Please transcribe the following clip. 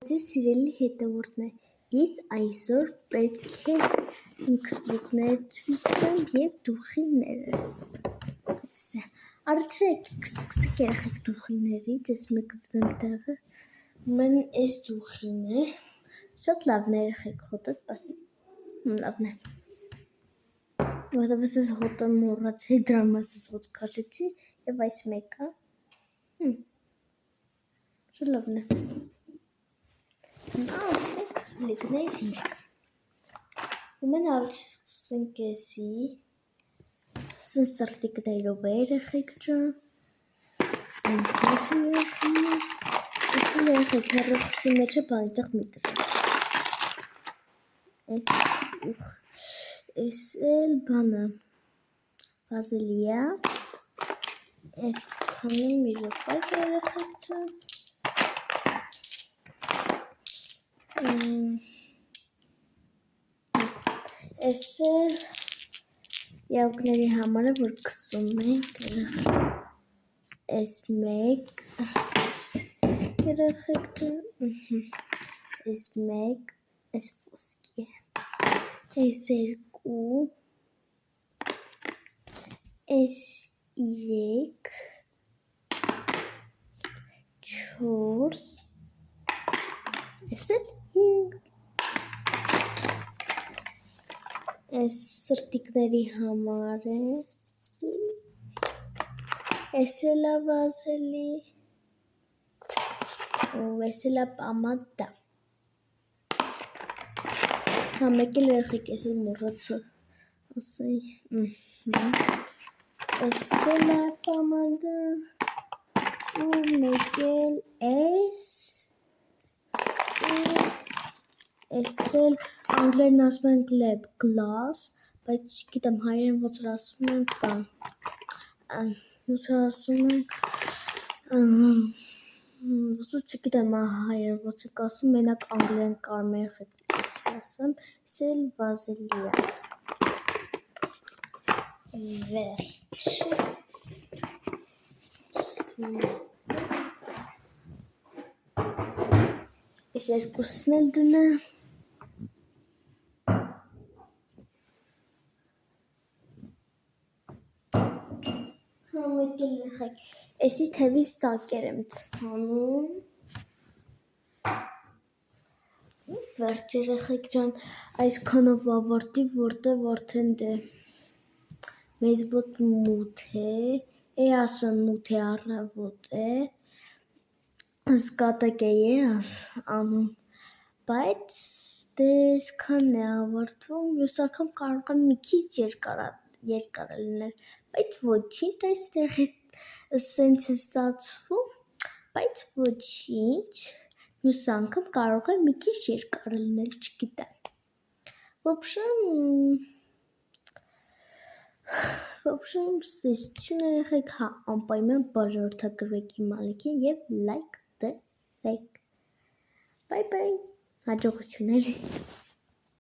Ձեզ սիրելի հետևորդներ, ես այսօր պետք է ինքսպլիկներ ցույց տամ և դուխիներս։ Առաջ սկսեք երեխեք դուխիներից, ես մեկը դնեմ տեղը, ուրեմն այս դուխին է, շատ լավն է երեխեք հոտը, սպասի, լավն է, որտև ես հոտը մոռացի, դրա մաս ես հոտ քաշեցի և այս մեկը, շատ լավն է։ Անցնենք սպլիկների, ումեն առաջ սկսենք էսի, սն սրտիկներով է երեխեք ջան, այնքացին երեխինս, եսին երեխեք հեռոխսի մեջը բանիտեղ մի տրեք, ես էլ բանը վազելիա, ես քանում մի ռոպայք երեխեք ջան, Ես էլ յավկների համարը, որ կսում ենք ես մեկ, երեխեք ջան, ես մեկ, ես ոսկի է, ես երկու, ես իրեք, չորս, ես էլ հինգ, ես սրտիկների համար է, ես էլ ավազելի, ես էլ պամադա, մեկ էլ երեխեք ես էլ մոռացա, ես էլ պամադա, ու մեկ էլ ես էլ անգլերեն ասում ենք լեբ գլաս, բայց չգիտեմ հայերեն ոնց որ ասում ենք բան, ոնց որ ասում ենք, ոնց որ չգիտեմ հայերեն ոնց եք ասում, մենակ անգլերեն կարում երեխեք ասեմ, ես էլ վազելիա, վերջ, ես երկուսն էլ դնեմ, Էսի թևից տակեր եմ ցանում, վերջ երեխեք ջան, այսքանով ավարտի, որտև արդեն դե մեզ ոտ մութ է, ասում մութ է առավոտ է, զգատակ է անում, բայց դե այսքանն է ավարտվում, մյուս անգամ կարող եմ մի քիչ երկար լինել, բայց ոչինչ այստեղ սենց է ստացվում, բայց ոչինչ, մյուս անգամ կարող է մի քիչ երկար լինել, չգիտեմ, Ոբշեմ, ստեսություն երեխեք, անպայման բաժանորդագրվեք իմ ալիքին և լայք դրեք, բայ, հաջողություն էլի։